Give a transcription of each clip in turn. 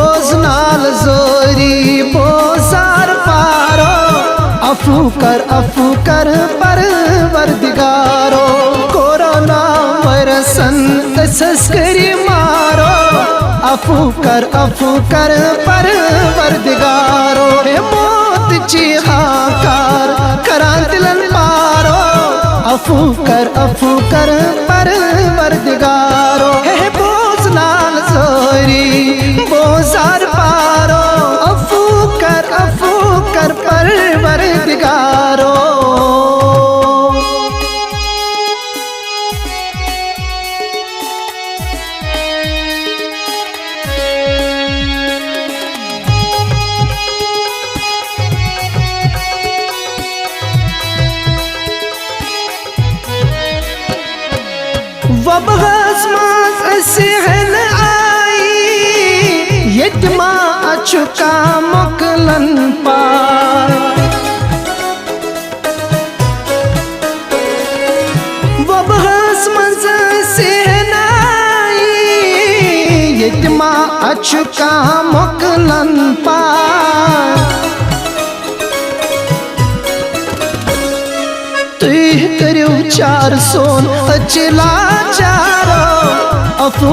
बोजनाल जोरी बोजार पारो अफू कर परवरदिगारो कोरोना वायरसन तस्करी मारो अफू कर परवरदिगारो मौत ची हाकार करां दिलन पारो अफू कर परवरदिगारो हे बोजनाल जोरी बोजार पारो अफू कर परवरदिगारो वबगस मास सहन आई यतमा अचुका मुकलन पार वबगस मास सहन आई यतमा अचुका मुकलन पार करो चार सोन अचला चारो अफू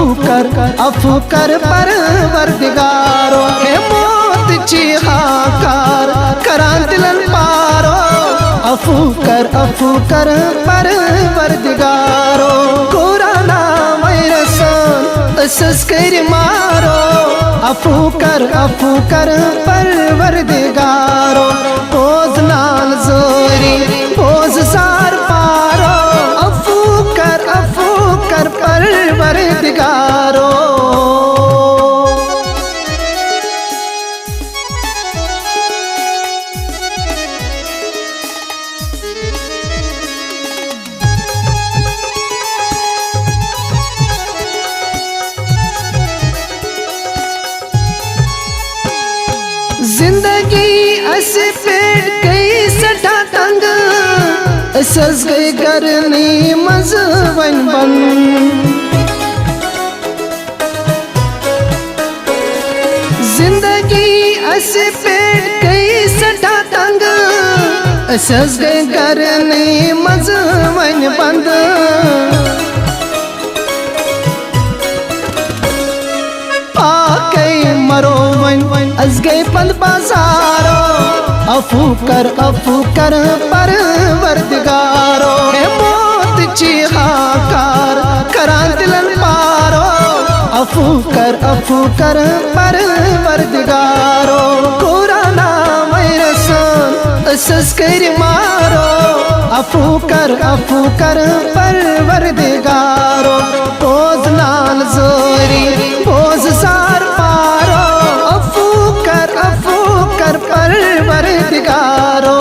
कर परवरदिगारो हे मौत ची हाकार करां दिलन पारो अफू कर परवरदिगारो कोरोना वायरसन तस्करी मारो अफू कर परवरदिगारो बोजनाल जोरी बोजार पारो अफू कर परवरदिगारो जिंदगी अस पेड़ कई सटा तंग सज गई करनी मज वन बन जिंदगी अस पेड़ कई सटा तंग सज गई करनी मज वन बंद पाकई मरो वन अज गई पल बाजारो अफू कर परवरदिगारो हे मौत ची हाकार करां दिलन पारो अफू कर परवरदिगारो कोरोना वायरसन तस्करी मारो अफू कर परवरदिगारो बोजनाल जोरी बोजार पारो अफू कर परवरदिगारो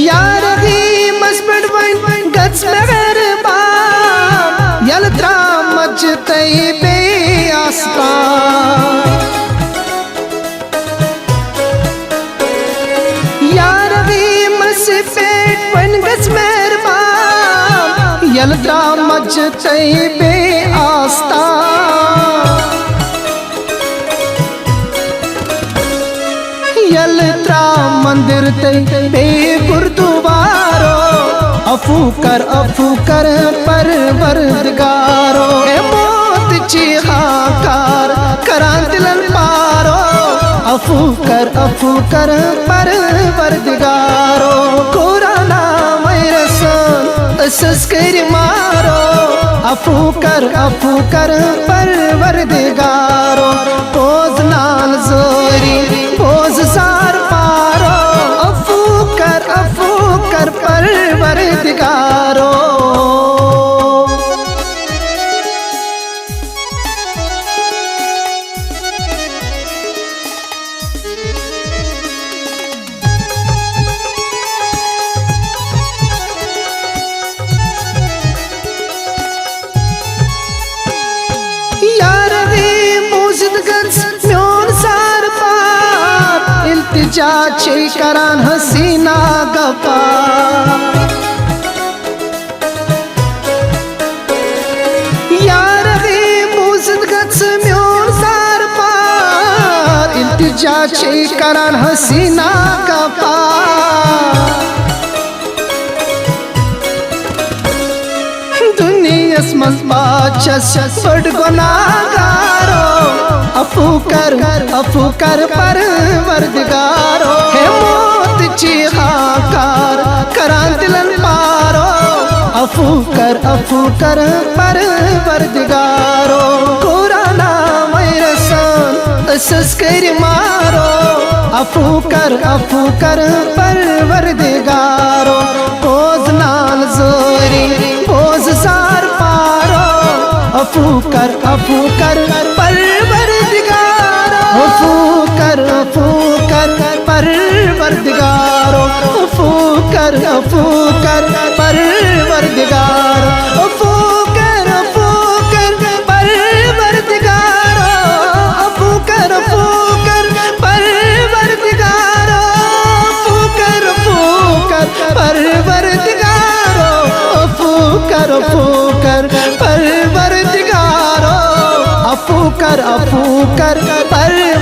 यार ही मस्बड़ वन गच मेहरबा यलत्रा मजतई बे आस्ता यार ही मस्बड़ वन गच मेहरबा यलत्रा मजतई बे आस्ता यलत्रा मंदिर तई बे गुरुद्वारो अफू कर परवरदिगारो हे मौत ची हाकार करां दिलन पारो अफू कर परवरदिगारो कोरोना वायरसन तस्करी मारो अफू कर परवरदिगारो बोजनाल जोरी बोजार पारो अफू कर परवरदिगारो छे करान हसीना गपा यार गे मुझद गच म्योन सार पार इल्तिजा छे करान हसीना गपा दुनियास मज बाचस बड़ गुनाहगारो अफू कर परवरदिगारो हे मौत ची हाकार करान दिलन पारो अफू कर परवरदिगारो कुराना मैरसन असस कर मारो अफू कर परवरदिगारो पोज नाल जोरी पोज सार पारो अफू कर परवरदिगारो अफू कर परवरदिगारो अफू कर परवरदिगारो अफू कर परवरदिगारो अफू कर परवरदिगारो अफू कर परवरदिगारो अफू कर परवरदिगारो अफू कर परवरदिगारो